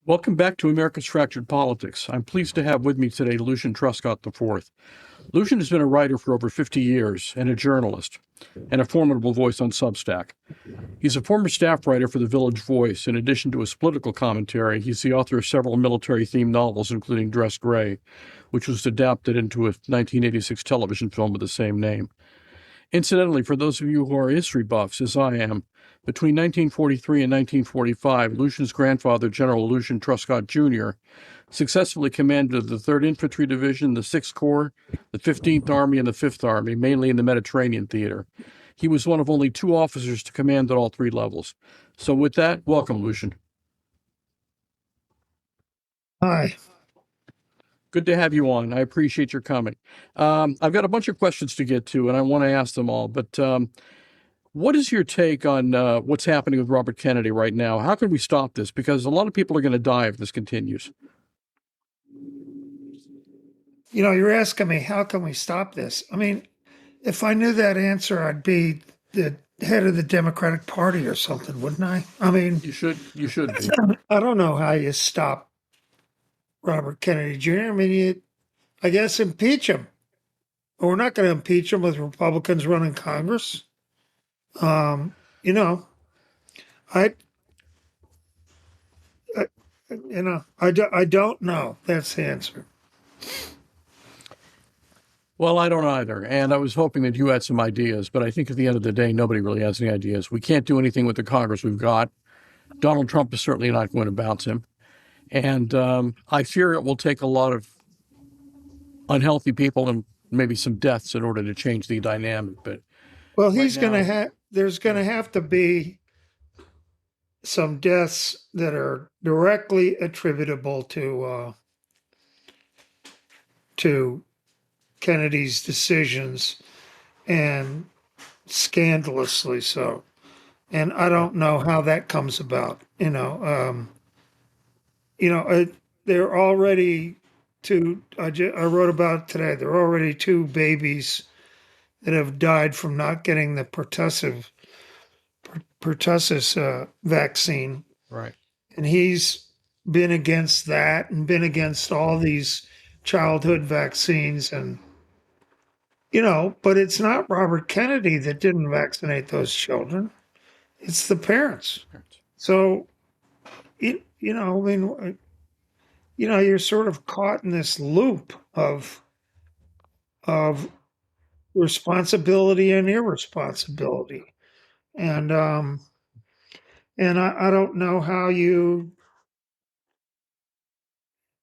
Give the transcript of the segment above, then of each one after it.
Welcome back to America's Fractured Politics. I'm pleased to have with me today Lucian Truscott IV. Lucian has been a writer for over 50 years and a journalist, and a formidable voice on Substack. He's a former staff writer for the Village Voice. In addition to his political commentary, he's the author of several military-themed novels, including Dress Gray, which was adapted into a 1986 television film with the same name. Incidentally, for those of you who are history buffs, as I am, between 1943 and 1945, Lucian's grandfather, General Lucian Truscott Jr., successfully commanded the 3rd Infantry Division, the 6th Corps, the 15th Army, and the 5th Army, mainly in the Mediterranean theater. He was one of only 2 officers to command at all 3 levels. So with that, welcome, Lucian. Hi. Good to have you on. I appreciate your coming. I've got a bunch of questions to get to, and I want to ask them all, but what is your take on what's happening with Robert Kennedy right now? How can we stop this? Because a lot of people are going to die if this continues. You know, you're asking me, how can we stop this? I mean, if I knew that answer, I'd be the head of the Democratic Party or something, wouldn't I? I mean, You should be. I don't know how you stop Robert Kennedy Jr. I mean, I guess impeach him. But we're not going to impeach him with Republicans running Congress. You know, I don't know. That's the answer. Well, I don't either. And I was hoping that you had some ideas, but I think at the end of the day, nobody really has any ideas. We can't do anything with the Congress we've got. Donald Trump is certainly not going to bounce him. And I fear it will take a lot of unhealthy people and maybe some deaths in order to change the dynamic. But well, he's going to have, there's going to have to be some deaths that are directly attributable to Kennedy's decisions, and scandalously so. And I don't know how that comes about. They're already two. I wrote about today. There are already 2 babies that have died from not getting the pertussis vaccine. right. And he's been against that and been against all these childhood vaccines. And, but it's not Robert Kennedy that didn't vaccinate those children. It's the parents. So, you're sort of caught in this loop of responsibility and irresponsibility. And I don't know how you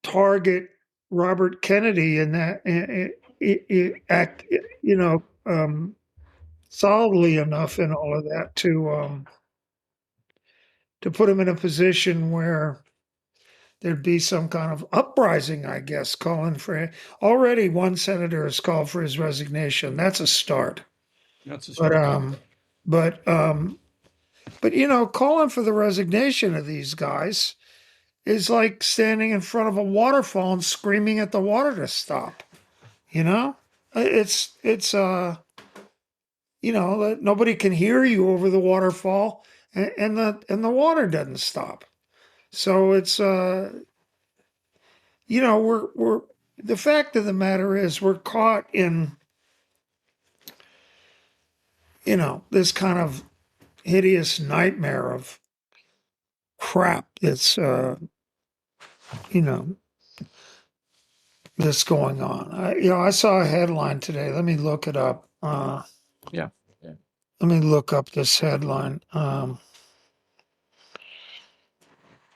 target Robert Kennedy in that act, solidly enough in all of that to put him in a position where there'd be some kind of uprising, I guess, calling for it. Already one senator has called for his resignation. That's a start. That's a start. But calling for the resignation of these guys is like standing in front of a waterfall and screaming at the water to stop. It's nobody can hear you over the waterfall, and the water doesn't stop. So it's we're the fact of the matter is we're caught in this kind of hideous nightmare of crap that's that's going on. I saw a headline today. Let me look it up. Yeah. Let me look up this headline.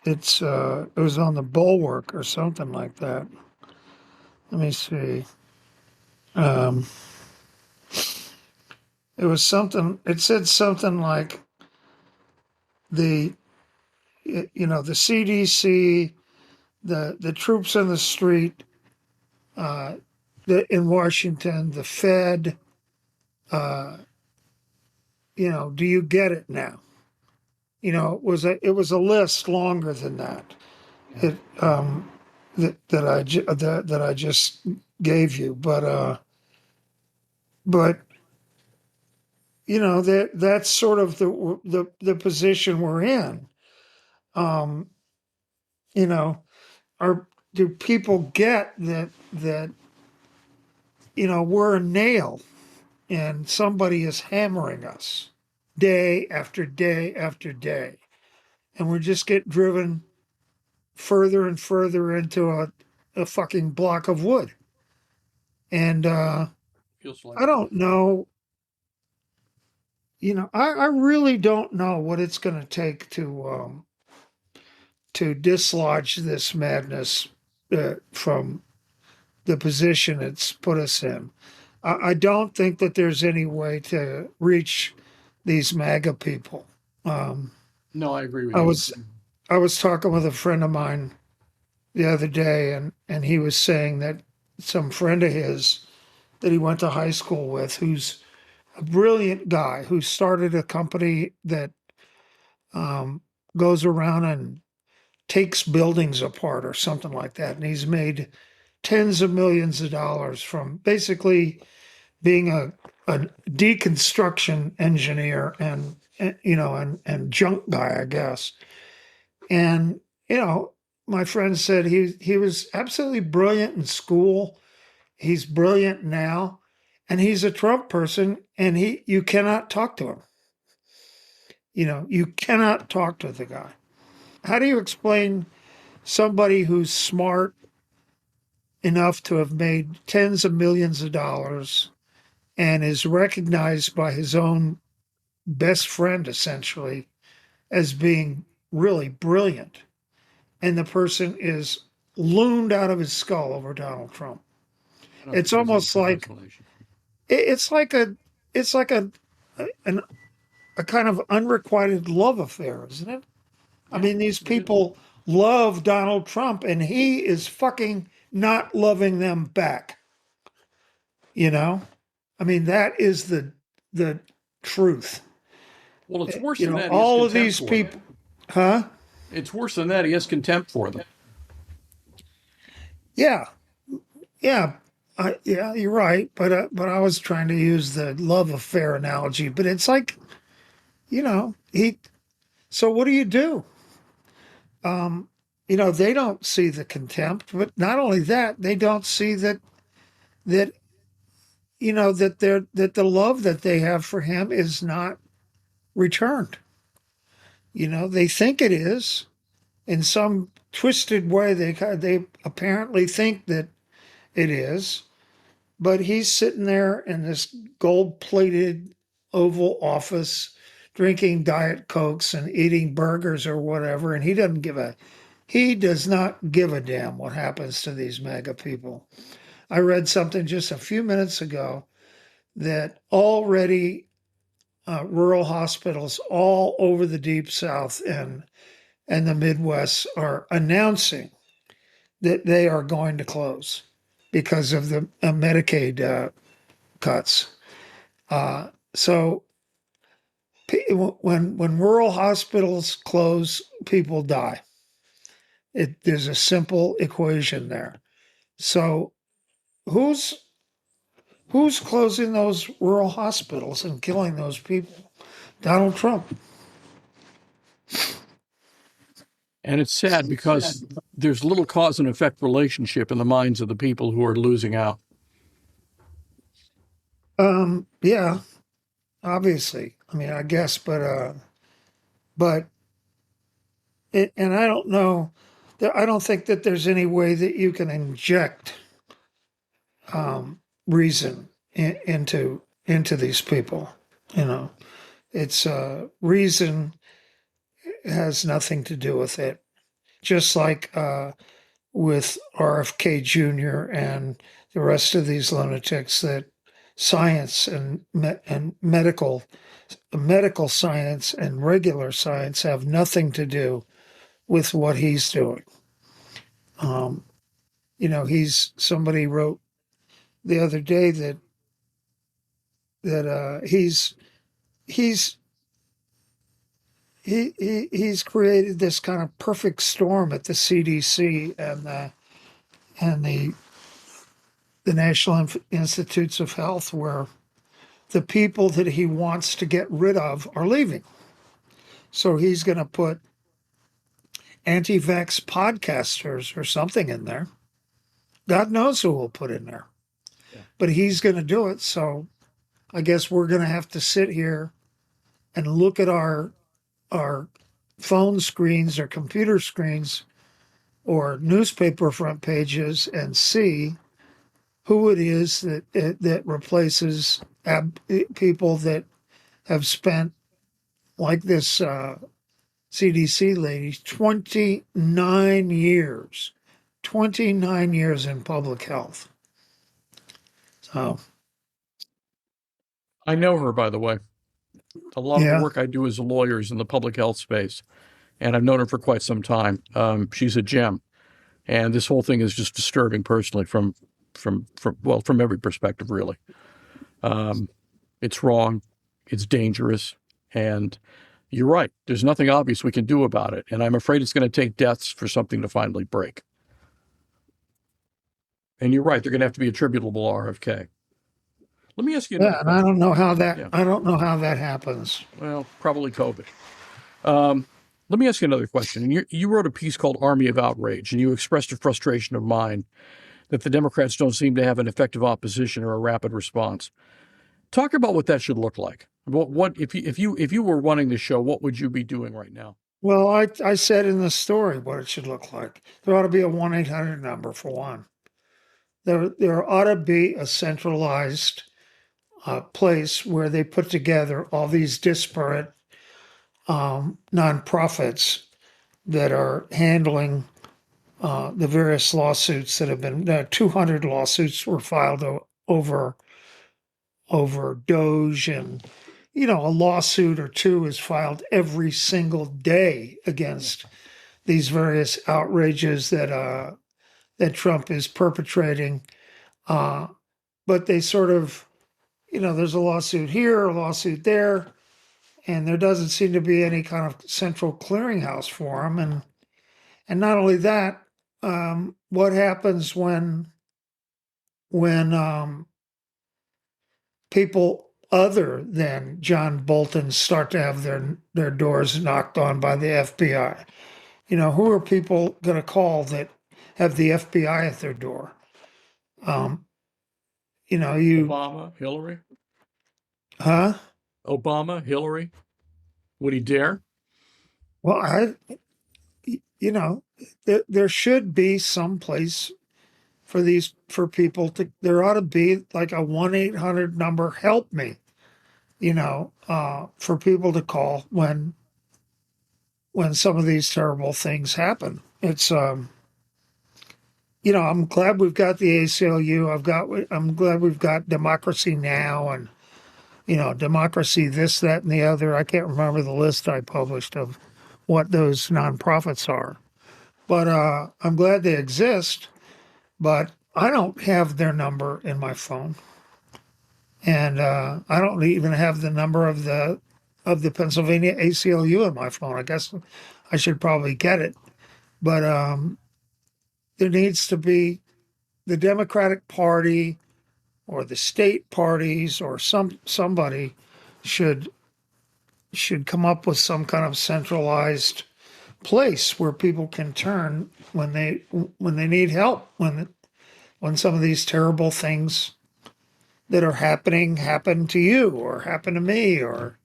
It was on the Bulwark or something like that. Let me see. It was something. It said something like the CDC, the troops on the street, in Washington, the Fed. Do you get it now? It was a list longer than that. It that I just gave you, but that's sort of the position we're in. You know, do people get that we're a nail and somebody is hammering us day after day after day, and we're just get driven further and further into a fucking block of wood. And Feels like I don't know, I really don't know what it's going to take to dislodge this madness from the position it's put us in. I don't think that there's any way to reach these MAGA people. Um, no, I agree with I you. was I was talking with a friend of mine the other day, and he was saying that some friend of his that he went to high school with, who's a brilliant guy, who started a company that um, goes around and takes buildings apart or something like that, and he's made tens of millions of dollars from basically being a deconstruction engineer and junk guy, I guess. And my friend said he was absolutely brilliant in school. He's brilliant now, and he's a Trump person, and you cannot talk to him. You cannot talk to the guy. How do you explain somebody who's smart enough to have made tens of millions of dollars and is recognized by his own best friend essentially as being really brilliant, and the person is loomed out of his skull over Donald Trump? It's almost like it's like an, a kind of unrequited love affair, isn't it? I mean, these people love Donald Trump, and he is fucking not loving them back. I mean, that is the truth. Well, it's worse than that. He has All of contempt these for them. people, huh? It's worse than that. He has contempt for them. Yeah, yeah, yeah. You're right, but I was trying to use the love affair analogy. But it's like, he. So what do you do? They don't see the contempt, but not only that, they don't see that that the love that they have for him is not returned. They think it is in some twisted way. They apparently think that it is, but he's sitting there in this gold-plated Oval Office, drinking Diet Cokes and eating burgers or whatever, and he does not give a damn what happens to these MAGA people. I read something just a few minutes ago that already rural hospitals all over the Deep South and the Midwest are announcing that they are going to close because of the Medicaid cuts. So when rural hospitals close, people die. There's a simple equation there. So who's closing those rural hospitals and killing those people? Donald Trump. And it's sad because there's little cause and effect relationship in the minds of the people who are losing out. Yeah, obviously. I mean, I guess, but and I don't know. I don't think that there's any way that you can inject reason into these people. It's reason has nothing to do with it. Just like with RFK Jr. and the rest of these lunatics, that science and medical science and regular science have nothing to do with what he's doing. Somebody wrote the other day that he's created this kind of perfect storm at the CDC and the National Institutes of Health, where the people that he wants to get rid of are leaving. So he's going to put anti-vax podcasters or something in there. God knows who we'll put in there. Yeah. But he's going to do it. So I guess we're going to have to sit here and look at our phone screens or computer screens or newspaper front pages and see who it is that replaces people that have spent, like this CDC lady, 29 years, 29 years in public health. So, I know her, by the way. A lot of the yeah. work I do as a lawyer is in the public health space, and I've known her for quite some time. She's a gem, and this whole thing is just disturbing personally from every perspective, really. It's wrong, it's dangerous, and you're right. There's nothing obvious we can do about it, and I'm afraid it's going to take deaths for something to finally break. And you're right; they're going to have to be attributable to RFK. Let me ask you another Yeah, and I question. don't know how that Yeah. I don't know how that happens. Well, probably COVID. Let me ask you another question. And you wrote a piece called Army of Outrage, and you expressed a frustration of mine that the Democrats don't seem to have an effective opposition or a rapid response. Talk about what that should look like. What if you were running the show, what would you be doing right now? Well, I said in the story what it should look like. There ought to be a 1-800 number for one. There ought to be a centralized place where they put together all these disparate nonprofits that are handling the various lawsuits that have been 200 lawsuits were filed over Doge, and a lawsuit or two is filed every single day against these various outrages that Trump is perpetrating. But they sort of, there's a lawsuit here, a lawsuit there, and there doesn't seem to be any kind of central clearinghouse for them. And not only that, what happens when people other than John Bolton start to have their doors knocked on by the FBI? Who are people going to call that have the FBI at their door? Obama, Hillary? Huh? Obama, Hillary? Would he dare? Well, there should be some place for people to. There ought to be like a 1-800 number. Help me, for people to call when some of these terrible things happen. It's I'm glad we've got the ACLU. I'm glad we've got Democracy Now! And Democracy this, that, and the other. I can't remember the list I published of what those nonprofits are, but I'm glad they exist. But I don't have their number in my phone, and I don't even have the number of the Pennsylvania ACLU in my phone. I guess I should probably get it, but there needs to be the Democratic Party or the state parties or somebody should come up with some kind of centralized place where people can turn when they need help, when some of these terrible things that are happening happen to you or happen to me or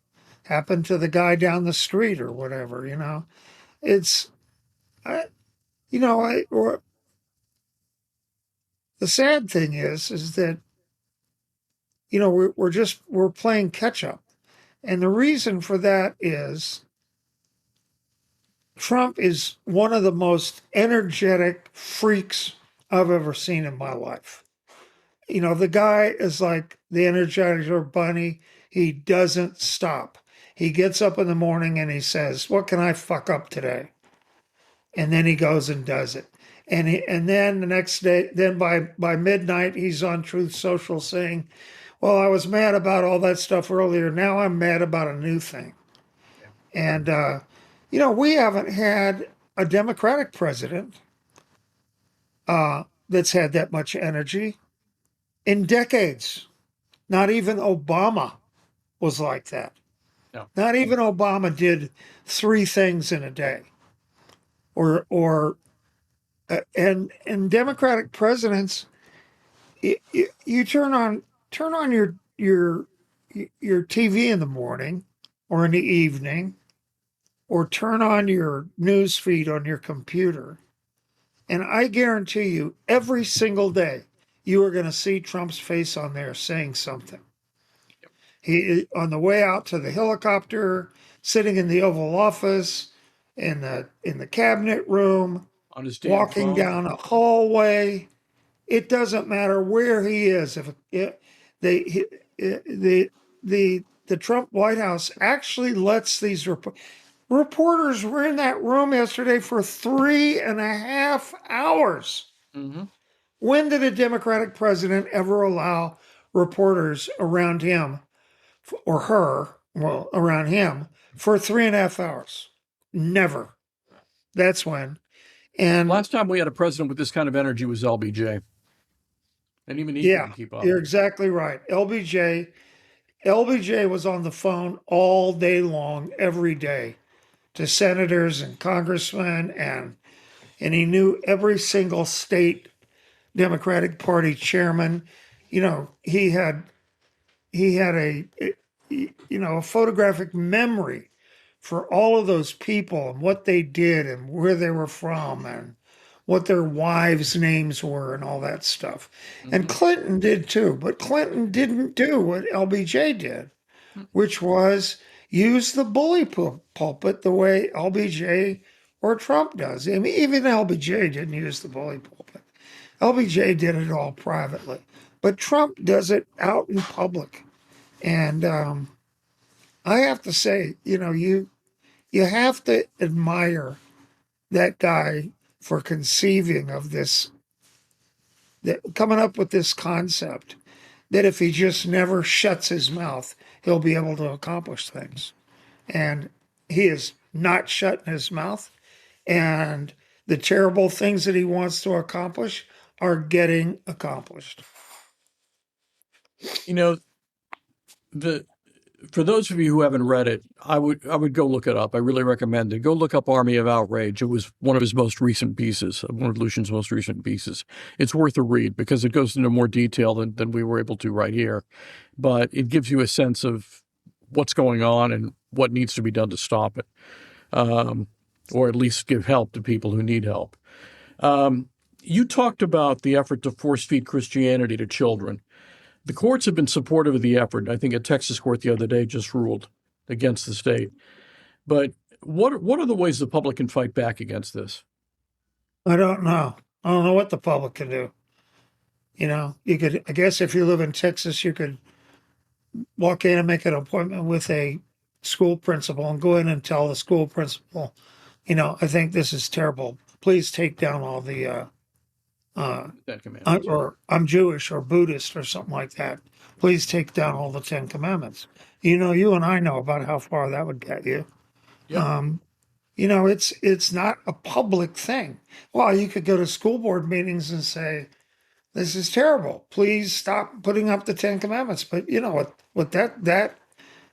happen to the guy down the street or whatever. It's I, or the sad thing is that we're playing catch up, and the reason for that is Trump is one of the most energetic freaks I've ever seen in my life. The guy is like the Energizer Bunny. He doesn't stop. He gets up in the morning and he says, "What can I fuck up today?" And then he goes and does it. And then the next day, then by midnight, he's on Truth Social saying, "Well, I was mad about all that stuff earlier. Now I'm mad about a new thing." And we haven't had a Democratic president that's had that much energy in decades. Not even Obama was like that. No. Not even Obama did 3 things in a day. or and Democratic presidents, you turn on your TV in the morning or in the evening, or turn on your news feed on your computer, and I guarantee you, every single day, you are going to see Trump's face on there saying something. He on the way out to the helicopter, sitting in the Oval Office, in the cabinet room, On his damn walking phone. down a hallway. It doesn't matter where he is. If they the Trump White House actually lets these reporters were in that room yesterday for 3.5 hours. Mm-hmm. When did a Democratic president ever allow reporters around him or her, well, around him for 3.5 hours? Never. That's when. And Last time we had a president with this kind of energy was LBJ. And even he yeah, couldn't keep up. you're exactly right. LBJ was on the phone all day long, every day, to senators and congressmen, and he knew every single state Democratic Party chairman. You know, he had a photographic memory for all of those people and what they did and where they were from and what their wives' names were and all that stuff. Mm-hmm. And Clinton did too, but Clinton didn't do what LBJ did, which was use the bully pulpit the way LBJ or Trump does. I mean, even LBJ didn't use the bully pulpit. LBJ did it all privately, but Trump does it out in public. And I have to say, you have to admire that guy for conceiving of this, coming up with this concept that if he just never shuts his mouth, he'll be able to accomplish things. And he is not shutting his mouth. And the terrible things that he wants to accomplish are getting accomplished. For those of you who haven't read it, I would go look it up. I really recommend it. Go look up Army of Outrage. It was one of his most recent pieces, one of Lucian's most recent pieces. It's worth a read because it goes into more detail than we were able to right here. But it gives you a sense of what's going on and what needs to be done to stop it, or at least give help to people who need help. You talked about the effort to force-feed Christianity to children. The courts have been supportive of the effort. I think a Texas court the other day just ruled against the state. But what are the ways the public can fight back against this? I don't know. I don't know what the public can do. You could, I guess if you live in Texas, you could walk in and make an appointment with a school principal and go in and tell the school principal, I think this is terrible. Please take down all the or I'm Jewish or Buddhist or something like that. Please take down all the 10 Commandments. You and I know about how far that would get you. Yep. It's not a public thing. Well, you could go to school board meetings and say, "This is terrible. Please stop putting up the 10 Commandments." But you know what that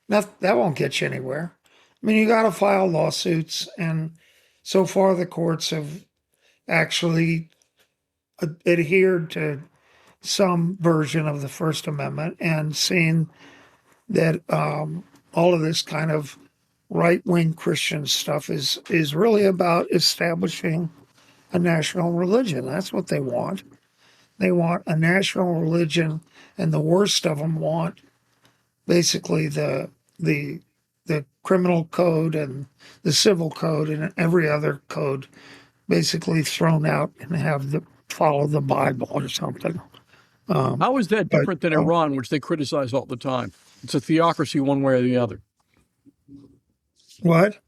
won't get you anywhere. I mean, you got to file lawsuits, and so far the courts have actually adhered to some version of the First Amendment and seen that all of this kind of right-wing Christian stuff is really about establishing a national religion. That's what they want. They want a national religion, and the worst of them want basically the criminal code and the civil code and every other code basically thrown out and have follow the Bible or something. How is that different than Iran, which they criticize all the time? It's a theocracy one way or the other. What?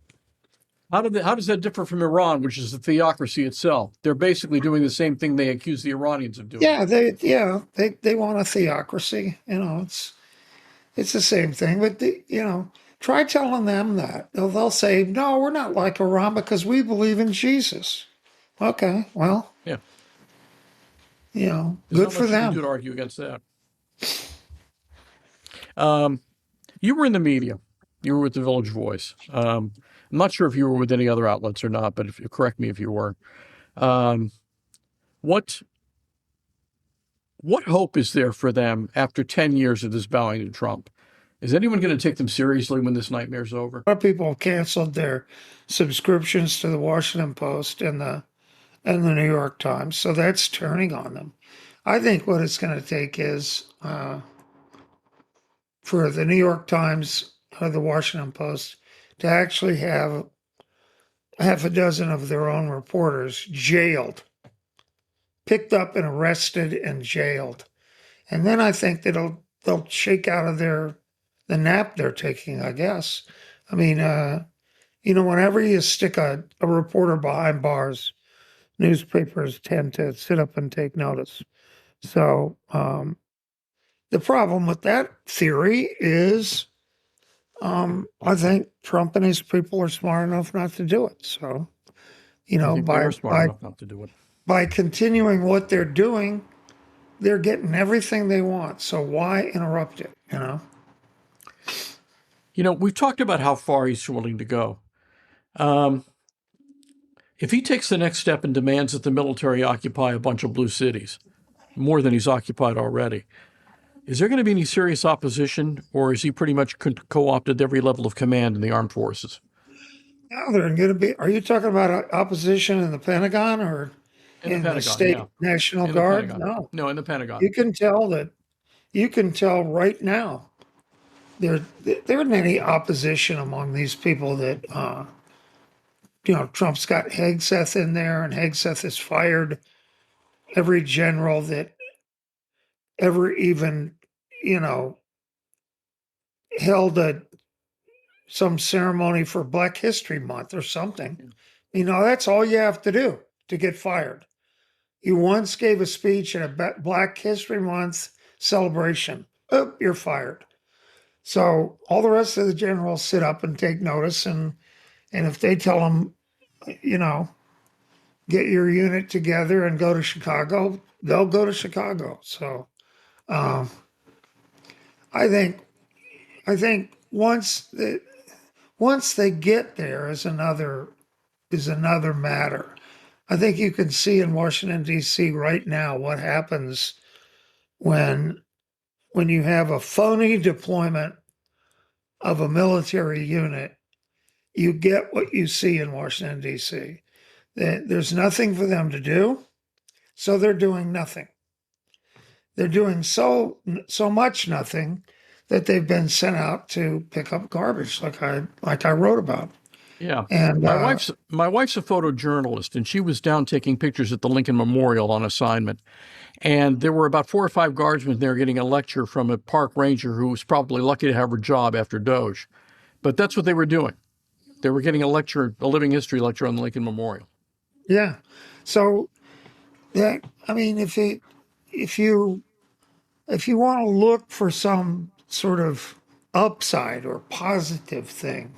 How does that differ from Iran, which is a theocracy itself? They're basically doing the same thing they accuse the Iranians of doing. Yeah, they want a theocracy. It's the same thing. But try telling them that. They'll say, "No, we're not like Iran because we believe in Jesus." Okay, well, yeah, good for them. You could argue against that. You were in the media. You were with the Village Voice. I'm not sure if you were with any other outlets or not, but if you correct me if you were. Um, what hope is there for them after 10 years of this bowing to Trump? Is anyone going to take them seriously when this nightmare's over? A lot of people canceled their subscriptions to the Washington Post and the New York Times, so that's turning on them. I think what it's going to take is for the New York Times or the Washington Post to actually have half a dozen of their own reporters jailed, picked up and arrested and jailed. And then I think that they'll shake out of the nap they're taking, I guess. I mean, whenever you stick a reporter behind bars, newspapers tend to sit up and take notice. So the problem with that theory is I think Trump and his people are smart enough not to do it. So, I think they're smart enough not to do it. By continuing what they're doing, they're getting everything they want. So why interrupt it, We've talked about how far he's willing to go. If he takes the next step and demands that the military occupy a bunch of blue cities, more than he's occupied already, is there going to be any serious opposition, or is he pretty much co-opted every level of command in the armed forces? Now they're going to be. Are you talking about opposition in the Pentagon or in the state National Guard? No, in the Pentagon. You can tell right now. There isn't any opposition among these people that Trump's got Hegseth in there, and Hegseth has fired every general that ever even held some ceremony for Black History Month or something. That's all you have to do to get fired. You once gave a speech at a Black History Month celebration. Oh, you're fired. So all the rest of the generals sit up and take notice, and if they tell them, get your unit together and go to Chicago, they'll go to Chicago. So I think once they get there is another matter. I think you can see in Washington, D.C. right now what happens when you have a phony deployment of a military unit. You get what you see in Washington, D.C. There's nothing for them to do, so they're doing nothing. They're doing so much nothing that they've been sent out to pick up garbage, like I wrote about. Yeah, and my wife's a photojournalist, and she was down taking pictures at the Lincoln Memorial on assignment. And there were about 4 or 5 guardsmen there getting a lecture from a park ranger who was probably lucky to have her job after Doge. But that's what they were doing. They were getting a living history lecture on the Lincoln Memorial. Yeah. So if you want to look for some sort of upside or positive thing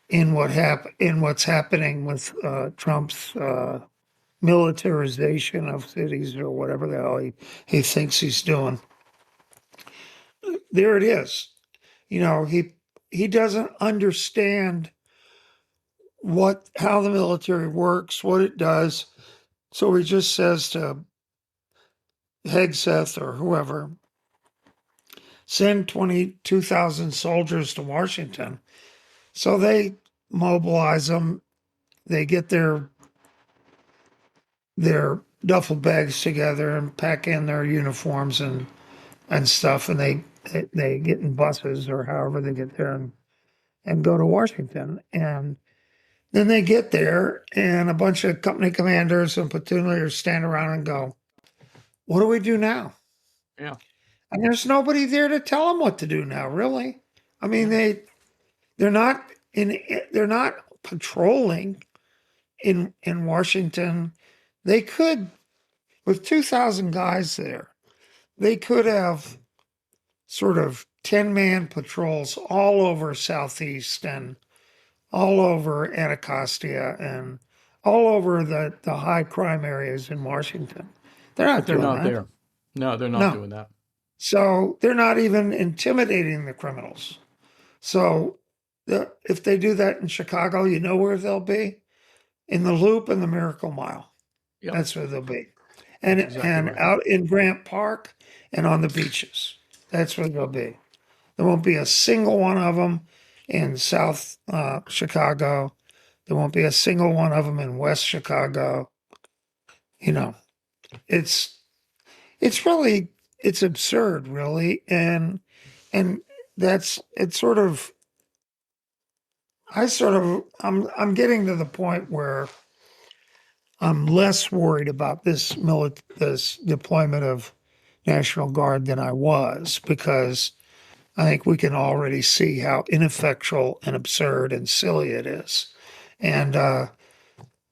in what's happening with Trump's militarization of cities or whatever the hell he thinks he's doing, there it is. He doesn't understand how the military works, what it does. So he just says to Hegseth or whoever, send 22,000 soldiers to Washington. So they mobilize them. They get their duffel bags together and pack in their uniforms and stuff, and they get in buses or however they get there and go to Washington. And then they get there, and a bunch of company commanders and platoon leaders stand around and go, "What do we do now?" Yeah. And there's nobody there to tell them what to do now, really. I mean, they're not patrolling in Washington. They could, with 2,000 guys there, they could have sort of 10-man patrols all over Southeast and all over Anacostia and all over the high crime areas in Washington. They're not there. No, they're not doing that. So they're not even intimidating the criminals. So If they do that in Chicago, you know where they'll be? In the Loop and the Miracle Mile. Yep, That's where they'll be. that's And exactly and right. out in Grant Park and on the beaches. That's where they'll be. There won't be a single one of them in South Chicago. There won't be a single one of them in West Chicago. You know, it's it's really it's absurd, really, and that's it's sort of I'm getting to the point where I'm less worried about this deployment of National Guard than I was, because I think we can already see how ineffectual and absurd and silly it is. And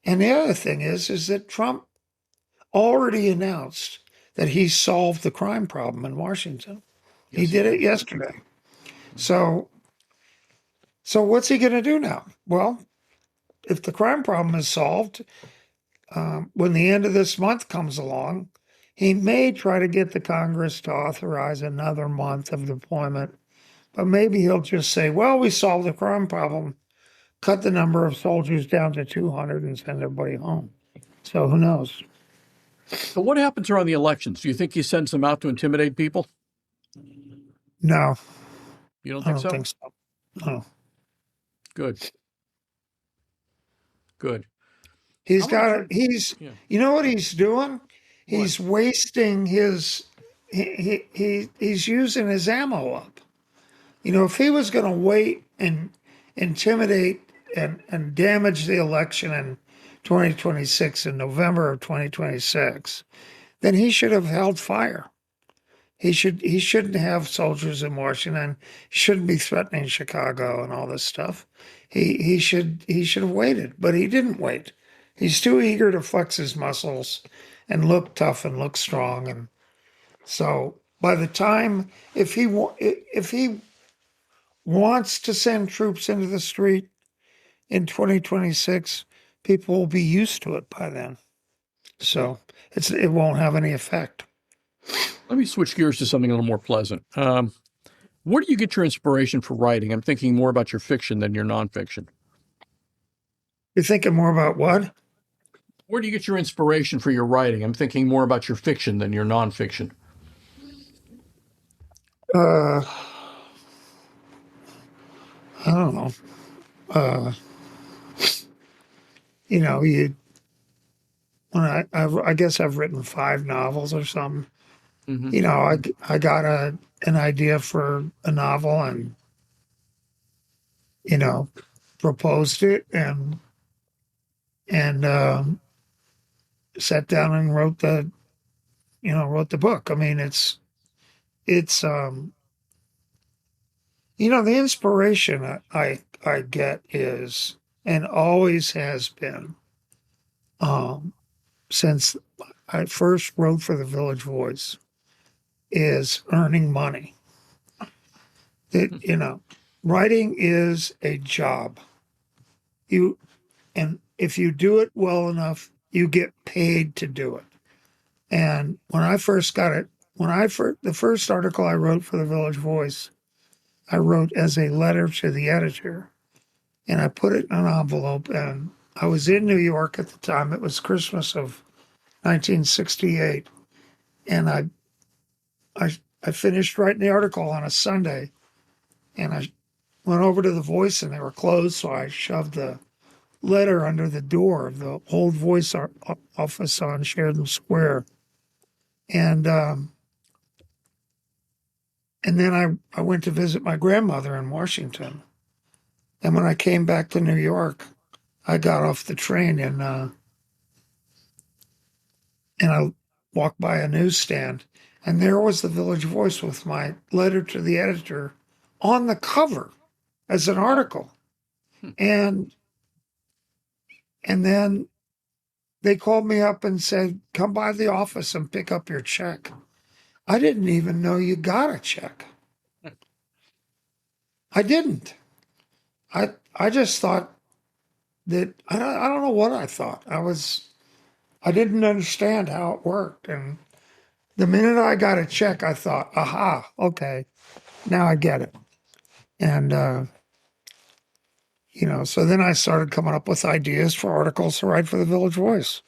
and the other thing is that Trump already announced that he solved the crime problem in Washington. He Yes, he did it did. yesterday. So so what's he going to do now? Well, if the crime problem is solved, when the end of this month comes along, he may try to get the Congress to authorize another month of deployment, but maybe he'll just say, well, we solved the crime problem, cut the number of soldiers down to 200 and send everybody home. So who knows? So, what happens around the elections? Do you think he sends them out to intimidate people? No, You don't I think don't so? think so. No. Good, good. I He's want to got it. turn. Yeah. You know what he's doing? What? He's wasting he's using his ammo up. You know, if he was going to wait and intimidate and damage the election in 2026, in November of 2026, then he should have held fire. He shouldn't have soldiers in Washington. He shouldn't be threatening Chicago and all this stuff. He should have waited, but he didn't wait. He's too eager to flex his muscles and look tough and look strong. And so by the time, if he wants to send troops into the street in 2026, people will be used to it by then. So it won't have any effect. Let me switch gears to something a little more pleasant. Where do you get your inspiration for writing? I'm thinking more about your fiction than your nonfiction. You're thinking more about what? Where do you get your inspiration for your writing? I'm thinking more about your fiction than your nonfiction. Uh, I don't know. Uh, you know, you when I guess I've written 5 novels or something. Mm-hmm. You know, I got an idea for a novel and you know proposed it and sat down and wrote the book. I mean, it's the inspiration I get is and always has been um, since I first wrote for the Village Voice is earning money. Writing is a job. You and if you do it well enough, you get paid to do it. And when I first got it, the first article I wrote for the Village Voice, I wrote as a letter to the editor, and I put it in an envelope. And I was in New York at the time. It was Christmas of 1968, and I finished writing the article on a Sunday, and I went over to the Voice, and they were closed, so I shoved the letter under the door of the old Voice office on Sheridan Square, and then I went to visit my grandmother in Washington. And when I came back to New York, I got off the train and I walked by a newsstand, and there was the Village Voice with my letter to the editor on the cover as an Wow. article. And and then they called me up and said, "Come by the office and pick up your check." I didn't even know you got a check. I didn't. I just thought that I don't know what I thought. I didn't understand how it worked. And the minute I got a check, I thought, aha, okay, now I get it. And So then I started coming up with ideas for articles to write for the Village Voice.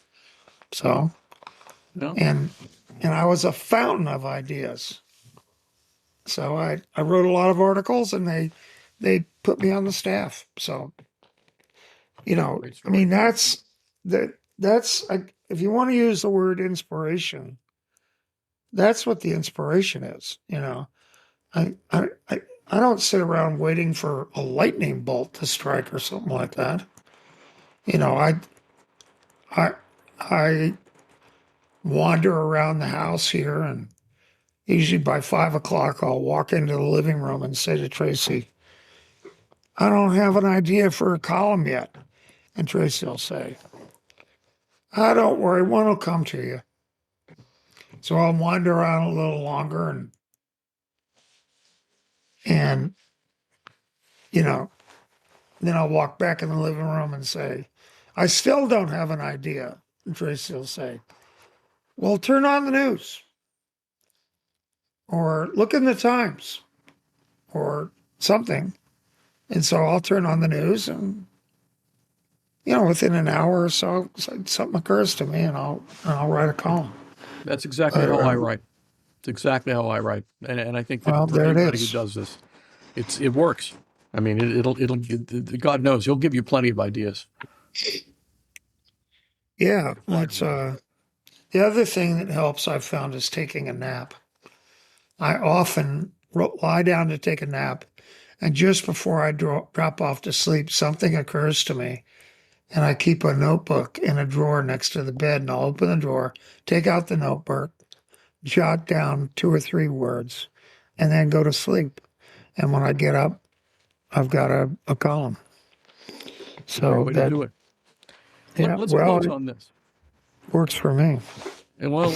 So, Yeah. and I was a fountain of ideas. So I wrote a lot of articles, and they put me on the staff. So, Great I mean, story. that's if you want to use the word inspiration, that's what the inspiration is. I I I, I don't sit around waiting for a lightning bolt to strike or something like that. I I I wander around the house here, and usually by 5 o'clock I'll walk into the living room and say to Tracy, "I don't have an idea for a column yet," and Tracy will say, "Ah, don't worry, one will come to you." So I'll wander around a little longer, and you know, then I'll walk back in the living room and say, "I still don't have an idea." And Tracy will say, "Well, turn on the news or look in the Times or something." And so I'll turn on the news, and within an hour or so, something occurs to me, and I'll write a column. That's exactly But, how I write. It's exactly how I write, and I think that well, for there it anybody who is. does this, it works. I mean, God knows he'll give you plenty of ideas. Yeah, that's the other thing that helps I've found is taking a nap. I often lie down to take a nap, and just before I drop off to sleep, something occurs to me, and I keep a notebook in a drawer next to the bed, and I'll open the drawer, take out the notebook, jot down 2 or 3 words, and then go to sleep. And when I get up, I've got a column. Great So way to that, do it. yeah, Let's well, close it on this. works for me. And well,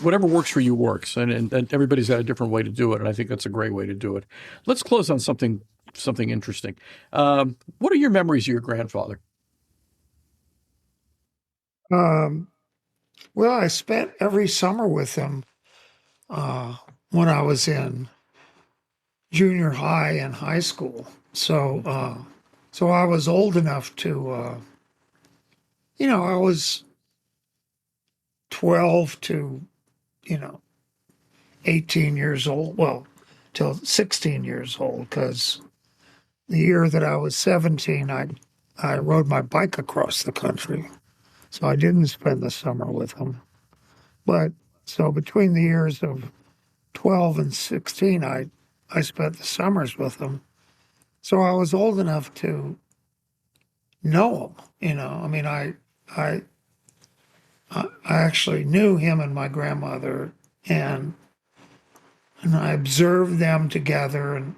whatever works for you works, and everybody's got a different way to do it, and I think that's a great way to do it. Let's close on something interesting. What are your memories of your grandfather? Um, well, I spent every summer with him uh, when I was in junior high and high school. So I was old enough to, I was 12 to, you know, 18 years old. Well, till 16 years old, because the year that I was 17, I rode my bike across the country. So I didn't spend the summer with him. But so between the years of 12 and 16, I spent the summers with him. So I was old enough to know him. I mean, I I actually knew him and my grandmother, and I observed them together and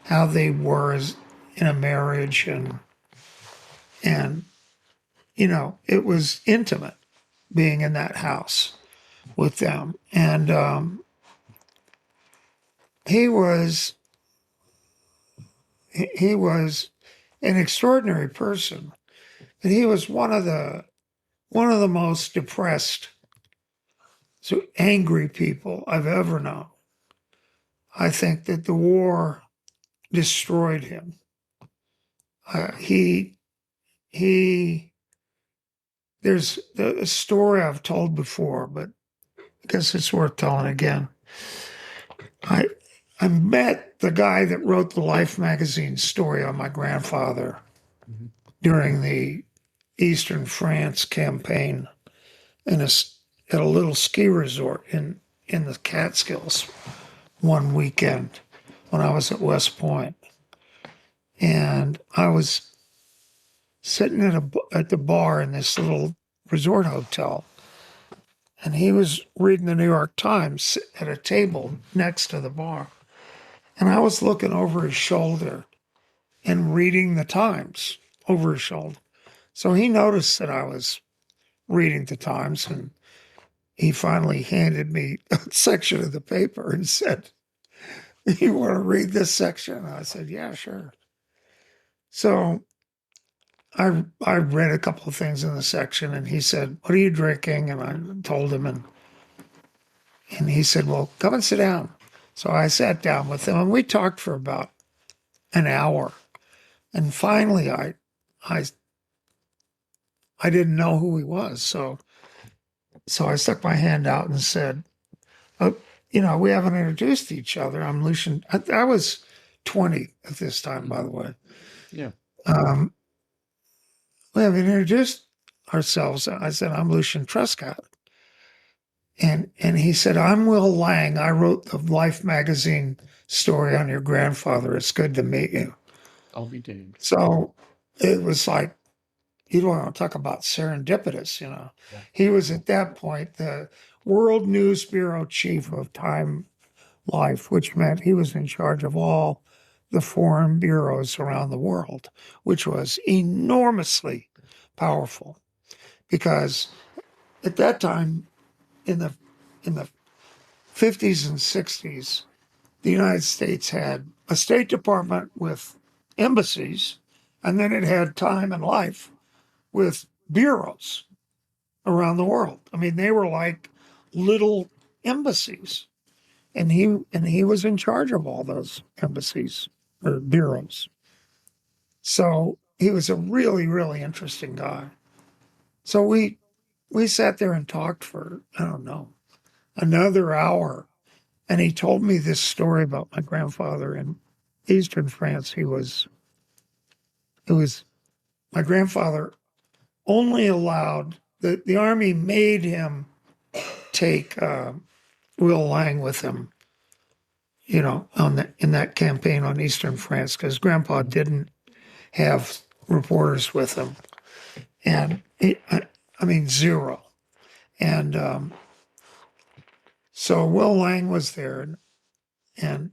how they were as in a marriage, and it was intimate being in that house with them. And he was he was an extraordinary person, and he was one of the most depressed, so angry people I've ever known. I think that the war destroyed him. He there's a story I've told before, but I guess it's worth telling again. I I met the guy that wrote the Life magazine story on my grandfather Mhm. during the Eastern France campaign in at a little ski resort in the Catskills one weekend when I was at West Point. And I was sitting at the bar in this little resort hotel, and he was reading the New York Times at a table next to the bar. And I was looking over his shoulder and reading the Times over his shoulder. So he noticed that I was reading the Times, and he finally handed me a section of the paper and said, "You want to read this section?" And I said, "Yeah, sure." So I read a couple of things in the section, and he said, "What are you drinking?" And I told him, and he said, "Well, come and sit down." So I sat down with him, and we talked for about an hour. And finally, I didn't know who he was, so I stuck my hand out and said, we haven't introduced each other. I'm Lucian. I was 20 at this time, by the way. Yeah. Um, we haven't introduced ourselves. I said, I'm Lucian Truscott. And he said, I'm Will Lang. I wrote the Life magazine story on your grandfather. It's good to meet you. I'll be damned. So it was like, you don't want to talk about serendipitous, Yeah. He was at that point the World News Bureau chief of Time Life, which meant he was in charge of all the foreign bureaus around the world, which was enormously powerful because at that time in the 50s and 60s, the United States had a State Department with embassies, and then it had Time and Life with bureaus around the world. I mean, they were like little embassies, and he was in charge of all those embassies or bureaus. So he was a really, really interesting guy. So we sat there and talked for, I don't know, another hour. And he told me this story about my grandfather in Eastern France. My grandfather only allowed, the army made him take Will Lang with him, in that campaign on Eastern France, because Grandpa didn't have reporters with him. And I mean, zero. And so Will Lang was there, and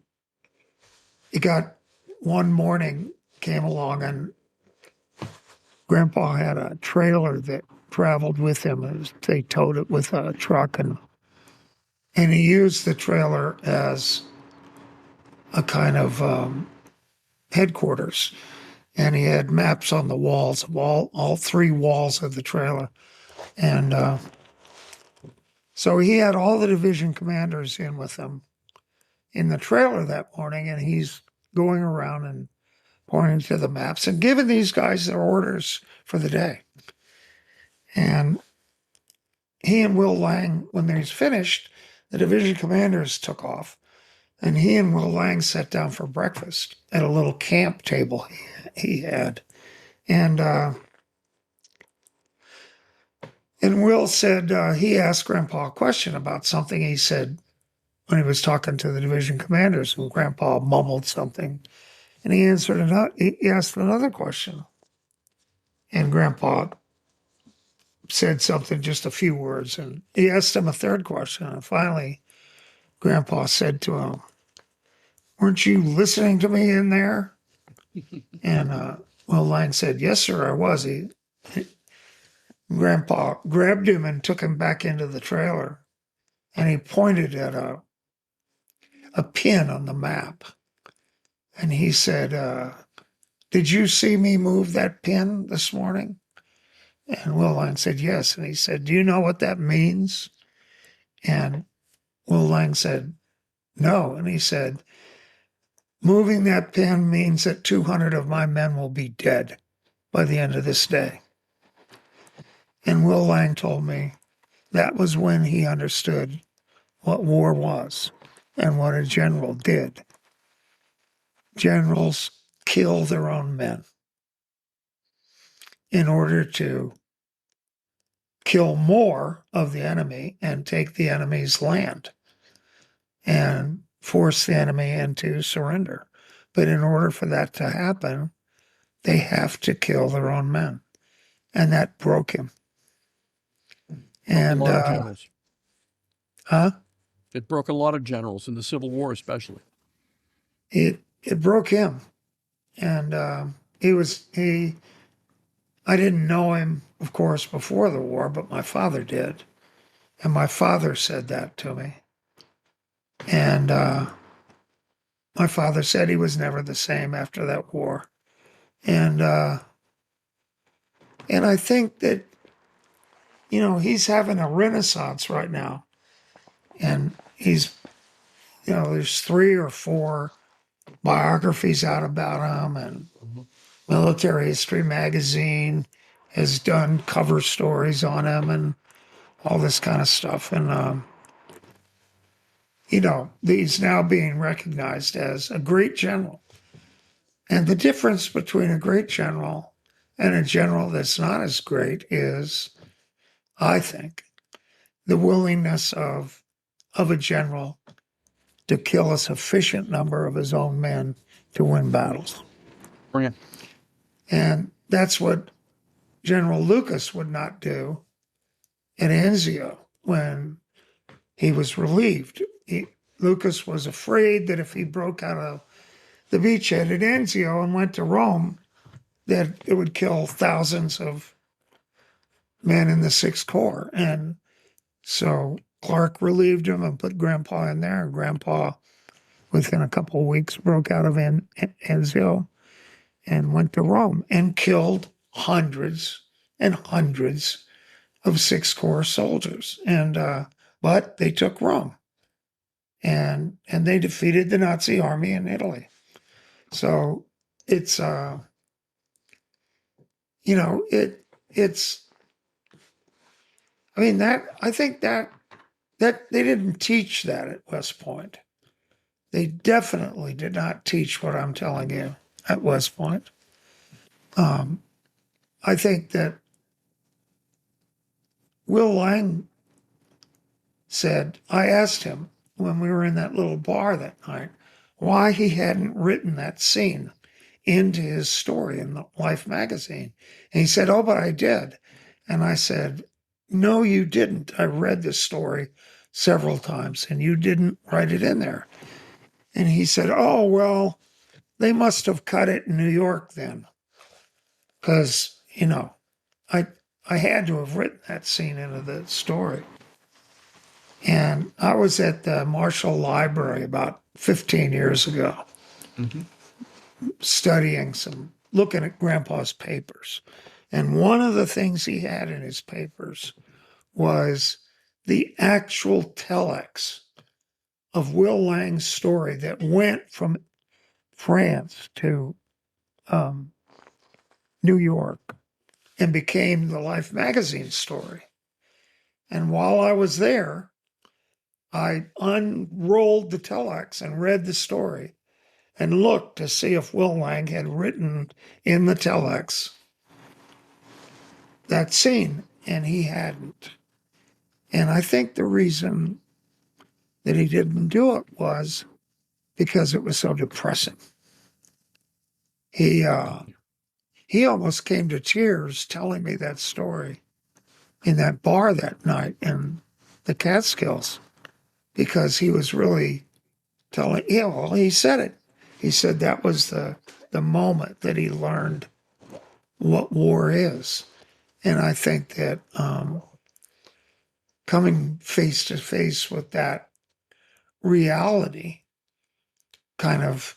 he got one morning, came along, and Grandpa had a trailer that traveled with him. They towed it with a truck, and he used the trailer as a kind of headquarters. And he had maps on the walls of all three walls of the trailer. And so he had all the division commanders in with him in the trailer that morning, and he's going around and pointing to the maps and giving these guys their orders for the day. And he and Will Lang, when he's finished, the division commanders took off, and he and Will Lang sat down for breakfast at a little camp table he had. And Will said, he asked Grandpa a question about something he said when he was talking to the division commanders, and Grandpa mumbled something. And he asked another question. And Grandpa said something, just a few words. And he asked him a third question. And finally, Grandpa said to him, "Weren't you listening to me in there?" And Will Lang said, "Yes, sir, I was." Grandpa grabbed him and took him back into the trailer. And he pointed at a pin on the map. And he said, "Did you see me move that pin this morning?" And Will Lang said, "Yes." And he said, "Do you know what that means?" And Will Lang said, "No." And he said, "Moving that pin means that 200 of my men will be dead by the end of this day." And Will Lang told me that was when he understood what war was and what a general did. Generals kill their own men in order to kill more of the enemy and take the enemy's land and force the enemy into surrender. But in order for that to happen, they have to kill their own men. And that broke him. And a lot of generals. huh? It broke a lot of generals in the Civil War, especially. It broke him. And I didn't know him, of course, before the war, but my father did. And my father said that to me. And my father said he was never the same after that war. And I think that, he's having a renaissance right now. And he's, there's 3 or 4 biographies out about him. And Military History magazine has done cover stories on him and all this kind of stuff. And, he's now being recognized as a great general. And the difference between a great general and a general that's not as great is, I think, the willingness of a general to kill a sufficient number of his own men to win battles. Brilliant. And that's what General Lucas would not do at Anzio when he was relieved. Lucas was afraid that if he broke out of the beachhead at Anzio and went to Rome, that it would kill thousands of men in the Sixth Corps. And so Clark relieved him and put Grandpa in there. And Grandpa, within a couple of weeks, broke out of Anzio and went to Rome and killed hundreds and hundreds of Sixth Corps soldiers. And but they took Rome, and they defeated the Nazi army in Italy. So it's it's. I mean, I think that they didn't teach that at West Point. They definitely did not teach what I'm telling you at West Point. I think that Will Lang said, I asked him when we were in that little bar that night why he hadn't written that scene into his story in the Life magazine. And he said, oh, but I did. And I said, no, you didn't. I read this story several times and you didn't write it in there. And he said, oh, well, they must have cut it in New York then. Because, I had to have written that scene into the story. And I was at the Marshall Library about 15 years ago, looking at Grandpa's papers. And one of the things he had in his papers was the actual telex of Will Lang's story that went from France to New York and became the Life magazine story. And while I was there, I unrolled the telex and read the story and looked to see if Will Lang had written in the telex that scene, and he hadn't. And I think the reason that he didn't do it was because it was so depressing. He almost came to tears telling me that story in that bar that night in the Catskills, because he was really telling, he said it. He said that was the moment that he learned what war is. And I think that coming face to face with that reality kind of,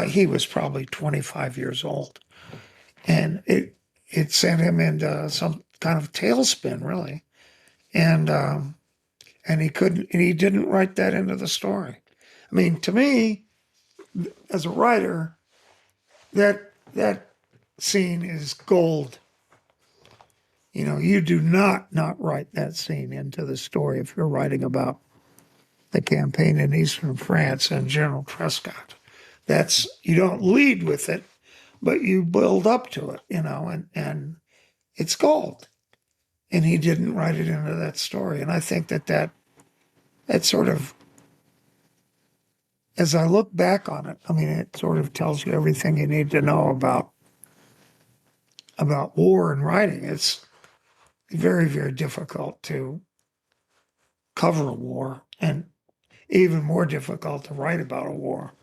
he was probably 25 years old. And it sent him into some kind of tailspin, really. And he didn't write that into the story. I mean, to me, as a writer, that scene is gold. You do not write that scene into the story if you're writing about the campaign in Eastern France and General Truscott. You don't lead with it, but you build up to it, and it's gold. And he didn't write it into that story. And I think that sort of, as I look back on it, I mean, it sort of tells you everything you need to know about war and writing. It's very, very difficult to cover a war, and even more difficult to write about a war,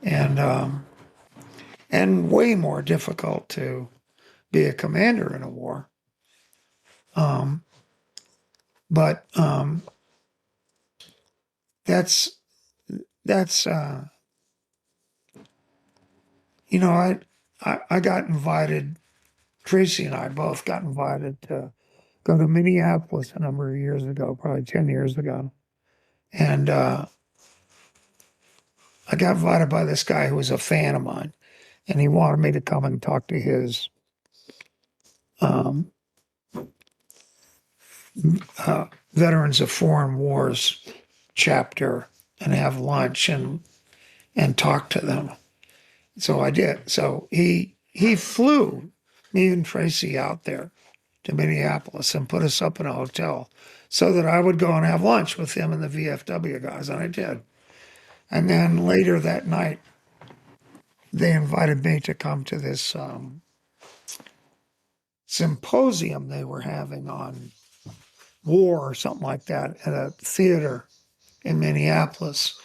and way more difficult to be a commander in a war. But that's I got invited. Tracy and I both got invited to go to Minneapolis a number of years ago, probably 10 years ago. And I got invited by this guy who was a fan of mine. and he wanted me to come and talk to his Veterans of Foreign Wars chapter and have lunch and talk to them. So I did. So he flew me and Tracy out there to Minneapolis and put us up in a hotel so that I would go and have lunch with him and the VFW guys, and I did. And then later that night, they invited me to come to this symposium they were having on war or something like that at a theater in Minneapolis.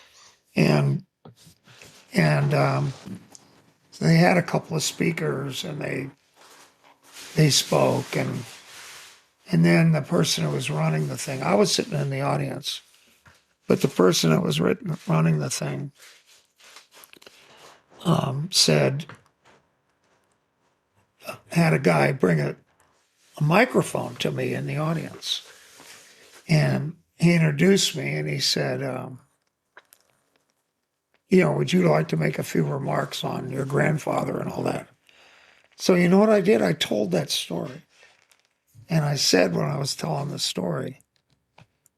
And so they had a couple of speakers, and they spoke, and then the person who was running the thing, I was sitting in the audience, but the person that was running the thing had a guy bring a microphone to me in the audience, and he introduced me, and he said, would you like to make a few remarks on your grandfather and all that? So you know what I did? I told that story. And I said when I was telling the story,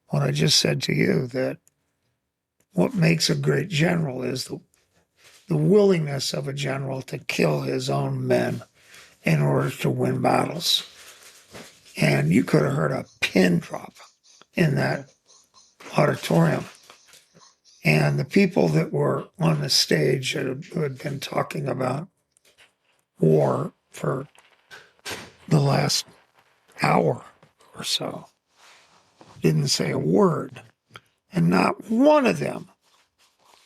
what I just said to you, that what makes a great general is the willingness of a general to kill his own men in order to win battles. And you could have heard a pin drop in that auditorium. And the people that were on the stage who had been talking about war for the last hour or so didn't say a word. And not one of them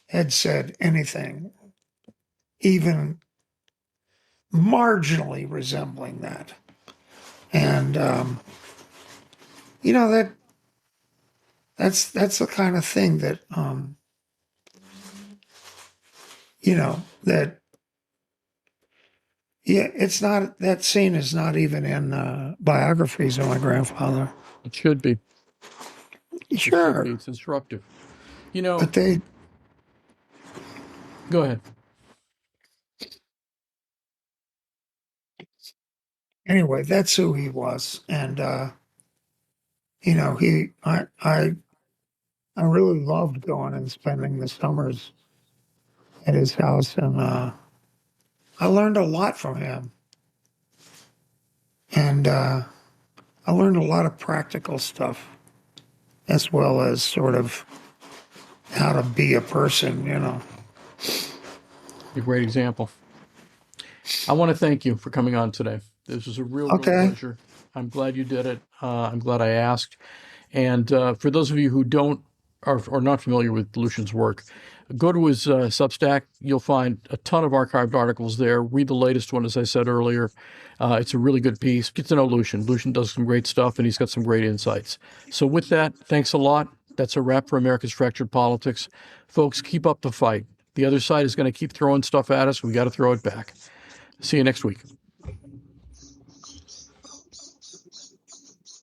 had said anything even marginally resembling that. And, that's the kind of thing that, it's not, that scene is not even in biographies of my grandfather. It should be. Sure. It's instructive. But they... Go ahead. Anyway, that's who he was. And, I really loved going and spending the summers at his house, and I learned a lot from him. And I learned a lot of practical stuff, as well as sort of how to be a person, A great example. I want to thank you for coming on today. This was a real pleasure. I'm glad you did it. I'm glad I asked. And for those of you who are not familiar with Lucian's work, go to his Substack. You'll find a ton of archived articles there. Read the latest one, as I said earlier. It's a really good piece. Get to know Lucian. Lucian does some great stuff, and he's got some great insights. So with that, thanks a lot. That's a wrap for America's Fractured Politics. Folks, keep up the fight. The other side is going to keep throwing stuff at us. We got to throw it back. See you next week.